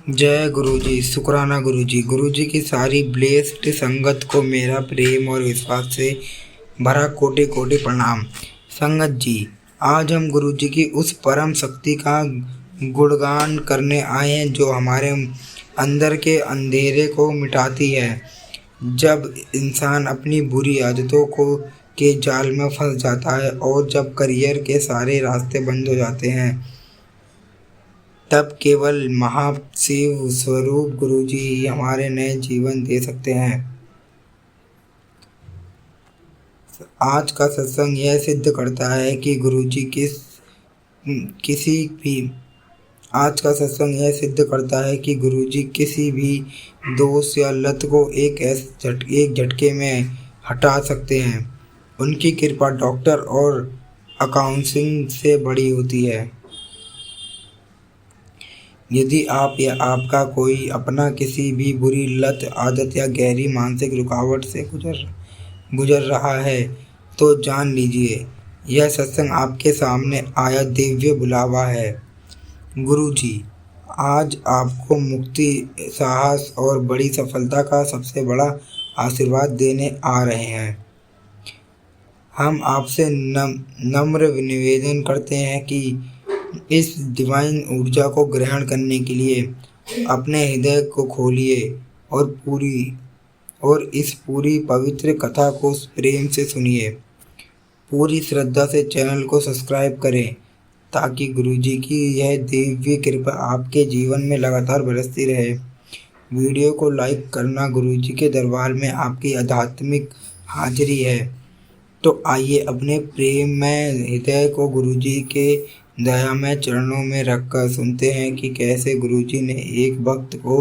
जय गुरुजी, शुक्राना गुरुजी। गुरुजी की सारी ब्लेस्ड संगत को मेरा प्रेम और विश्वास से भरा कोटि कोटि प्रणाम। संगत जी, आज हम गुरुजी की उस परम शक्ति का गुणगान करने आए हैं जो हमारे अंदर के अंधेरे को मिटाती है। जब इंसान अपनी बुरी आदतों को के जाल में फंस जाता है और जब करियर के सारे रास्ते बंद हो जाते हैं, तब केवल महाशिव स्वरूप गुरुजी ही हमारे नए जीवन दे सकते हैं। आज का सत्संग यह सिद्ध करता है कि गुरुजी किसी भी दोष या लत को एक झटके में हटा सकते हैं। उनकी कृपा डॉक्टर और अकाउंटिंग से बड़ी होती है। यदि आप या आपका कोई अपना किसी भी बुरी लत, आदत या गहरी मानसिक रुकावट से गुजर रहा है, तो जान लीजिए यह सत्संग आपके सामने आया दिव्य बुलावा है। गुरुजी आज आपको मुक्ति, साहस और बड़ी सफलता का सबसे बड़ा आशीर्वाद देने आ रहे हैं। हम आपसे नम्र निवेदन करते हैं कि इस डिवाइन ऊर्जा को ग्रहण करने के लिए अपने हृदय को खोलिए और इस पूरी पवित्र कथा को प्रेम से सुनिए। पूरी श्रद्धा से चैनल को सब्सक्राइब करें ताकि गुरुजी की यह दिव्य कृपा आपके जीवन में लगातार बरसती रहे। वीडियो को लाइक करना गुरुजी के दरबार में आपकी आध्यात्मिक हाजिरी है। तो आइए अपने प्रेम में हृदय को गुरुजी के दयामय चरणों में रखकर सुनते हैं कि कैसे गुरुजी ने एक भक्त को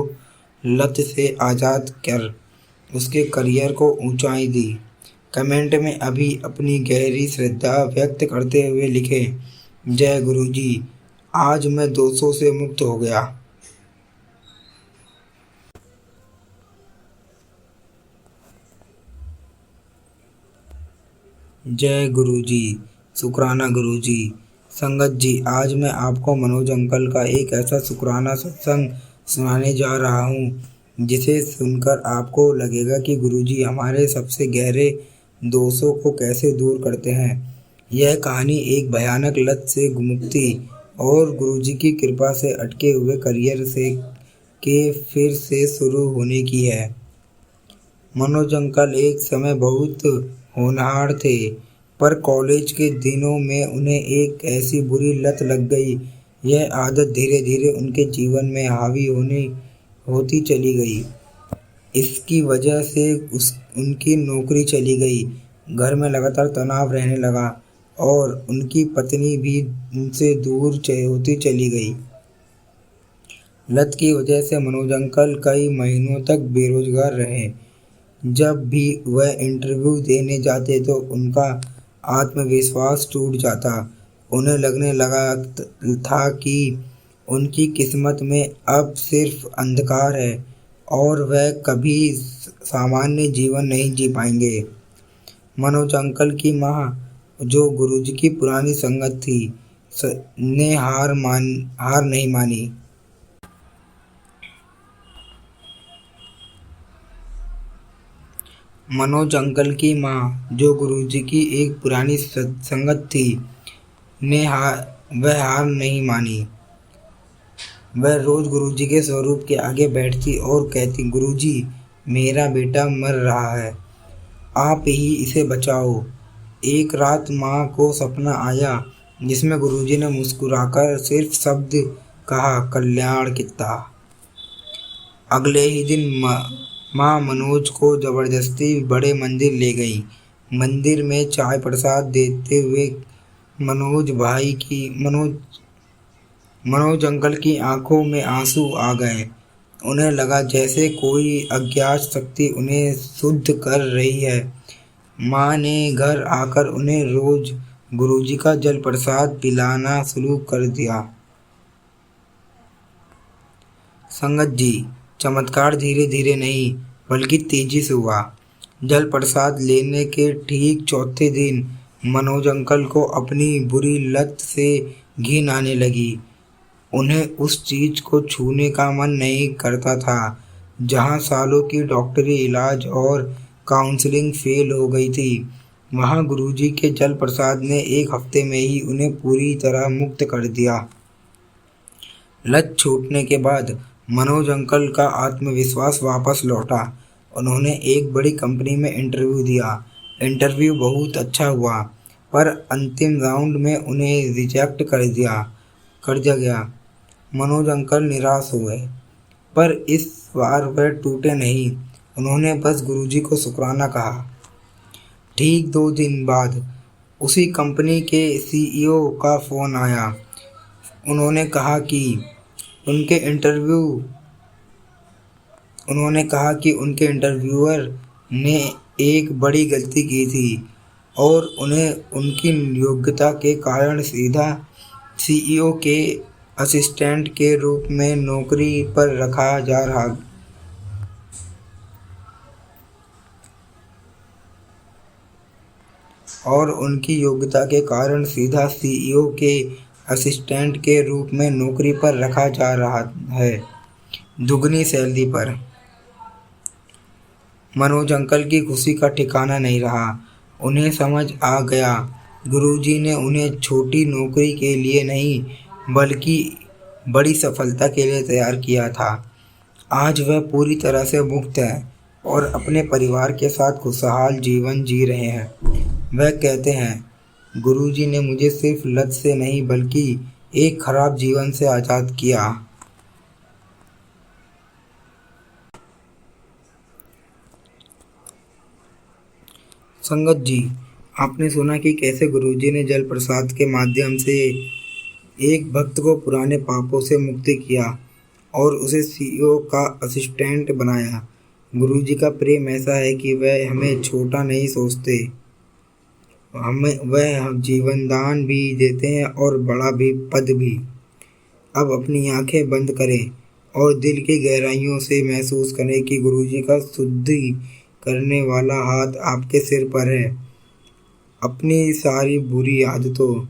लत से आज़ाद कर उसके करियर को ऊंचाई दी। कमेंट में अभी अपनी गहरी श्रद्धा व्यक्त करते हुए लिखें, जय गुरुजी, आज मैं दोषों से मुक्त हो गया। जय गुरुजी, शुक्राना गुरुजी। संगत जी, आज मैं आपको मनोज अंकल का एक ऐसा शुक्राना सत्संग सुनाने जा रहा हूँ जिसे सुनकर आपको लगेगा कि गुरुजी हमारे सबसे गहरे दोषों को कैसे दूर करते हैं। यह कहानी एक भयानक लत से मुक्ति और गुरुजी की कृपा से अटके हुए करियर के फिर से शुरू होने की है। मनोज अंकल एक समय बहुत होनहार थे, पर कॉलेज के दिनों में उन्हें एक ऐसी बुरी लत लग गई। यह आदत धीरे धीरे उनके जीवन में हावी होती चली गई। इसकी वजह से उनकी नौकरी चली गई, घर में लगातार तनाव रहने लगा और उनकी पत्नी भी उनसे दूर होती चली गई। लत की वजह से मनोज अंकल कई महीनों तक बेरोजगार रहे। जब भी वह इंटरव्यू देने जाते तो उनका आत्मविश्वास टूट जाता। उन्हें लगने लगा था कि उनकी किस्मत में अब सिर्फ अंधकार है और वह कभी सामान्य जीवन नहीं जी पाएंगे। मनोज अंकल की माँ, जो गुरुजी की पुरानी संगत थी, ने हार नहीं मानी। मनोज अंकल की माँ, जो गुरुजी की एक पुरानी संगत थी, वह हार नहीं मानी। वह रोज गुरुजी के स्वरूप के आगे बैठती और कहती, गुरुजी, मेरा बेटा मर रहा है, आप ही इसे बचाओ। एक रात माँ को सपना आया जिसमें गुरुजी ने मुस्कुराकर सिर्फ शब्द कहा, कल्याण कित्ता। अगले ही दिन माँ मनोज को जबरदस्ती बड़े मंदिर ले गई। मंदिर में चाय प्रसाद देते हुए मनोज अंकल की आंखों में आंसू आ गए। उन्हें लगा जैसे कोई अज्ञात शक्ति उन्हें शुद्ध कर रही है। माँ ने घर आकर उन्हें रोज गुरुजी का जल प्रसाद पिलाना शुरू कर दिया। संगत जी, चमत्कार धीरे धीरे नहीं बल्कि तेजी से हुआ। जल प्रसाद लेने के ठीक चौथे दिन मनोज अंकल को अपनी बुरी लत से घिन आने लगी। उन्हें उस चीज को छूने का मन नहीं करता था जहां सालों की डॉक्टरी इलाज और काउंसलिंग फेल हो गई थी। वहां गुरुजी के जल प्रसाद ने एक हफ्ते में ही उन्हें पूरी तरह मुक्त कर दिया। लत छूटने के बाद मनोज अंकल का आत्मविश्वास वापस लौटा। उन्होंने एक बड़ी कंपनी में इंटरव्यू दिया। इंटरव्यू बहुत अच्छा हुआ, पर अंतिम राउंड में उन्हें रिजेक्ट कर दिया गया। मनोज अंकल निराश हुए, पर इस बार वे टूटे नहीं। उन्होंने बस गुरुजी को शुक्राना कहा। ठीक 2 दिन बाद उसी कंपनी के सीईओ का फ़ोन आया। उन्होंने कहा कि उनके इंटरव्यूअर ने एक बड़ी गलती की थी और उन्हें उनकी योग्यता के कारण सीधा सीईओ के असिस्टेंट के रूप में नौकरी पर रखा जा रहा और उनकी योग्यता के कारण सीधा सीईओ के असिस्टेंट के रूप में नौकरी पर रखा जा रहा है, दुगनी सैलरी पर। मनोज अंकल की खुशी का ठिकाना नहीं रहा। उन्हें समझ आ गया, गुरुजी ने उन्हें छोटी नौकरी के लिए नहीं, बल्कि बड़ी सफलता के लिए तैयार किया था। आज वह पूरी तरह से मुक्त हैं और अपने परिवार के साथ खुशहाल जीवन जी रहे हैं। वह कहते हैं, गुरुजी ने मुझे सिर्फ लत से नहीं बल्कि एक खराब जीवन से आज़ाद किया। संगत जी, आपने सुना कि कैसे गुरुजी ने जल प्रसाद के माध्यम से एक भक्त को पुराने पापों से मुक्ति किया और उसे सीईओ का असिस्टेंट बनाया। गुरुजी का प्रेम ऐसा है कि वह हमें छोटा नहीं सोचते, वह जीवनदान भी देते हैं और बड़ा भी पद भी। अब अपनी आंखें बंद करें और दिल की गहराइयों से महसूस करें कि गुरुजी का शुद्धि करने वाला हाथ आपके सिर पर है। अपनी सारी बुरी आदतों,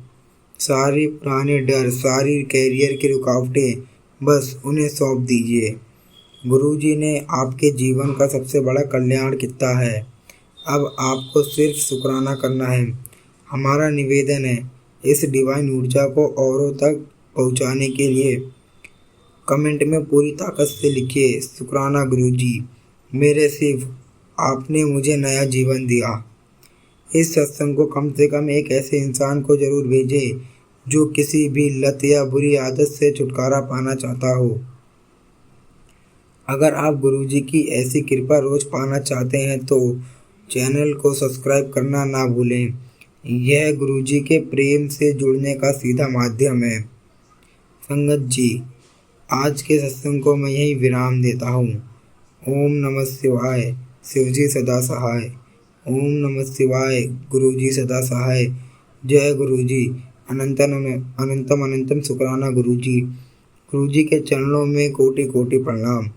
सारे पुराने डर, सारी कैरियर की रुकावटें बस उन्हें सौंप दीजिए। गुरुजी ने आपके जीवन का सबसे बड़ा कल्याण किया है। अब आपको सिर्फ शुक्राना करना है। हमारा निवेदन है, इस डिवाइन ऊर्जा को औरों तक पहुंचाने के लिए कमेंट में पूरी ताकत से लिखिए, शुक्राना गुरुजी, मेरे शिव, आपने मुझे नया जीवन दिया। इस सत्संग को कम से कम एक ऐसे इंसान को जरूर भेजें जो किसी भी लत या बुरी आदत से छुटकारा पाना चाहता हो। अगर आप गुरुजी की ऐसी कृपा रोज पाना चाहते हैं तो चैनल को सब्सक्राइब करना ना भूलें। यह गुरुजी के प्रेम से जुड़ने का सीधा माध्यम है। संगत जी, आज के सत्संग को मैं यही विराम देता हूँ। ओम नमः शिवाय, शिवजी सदा सहाय। ओम नमः शिवाय, गुरुजी सदा सहाय। जय गुरुजी, अनंतम अनंतम शुक्राना गुरुजी। गुरुजी के चरणों में कोटि कोटि प्रणाम।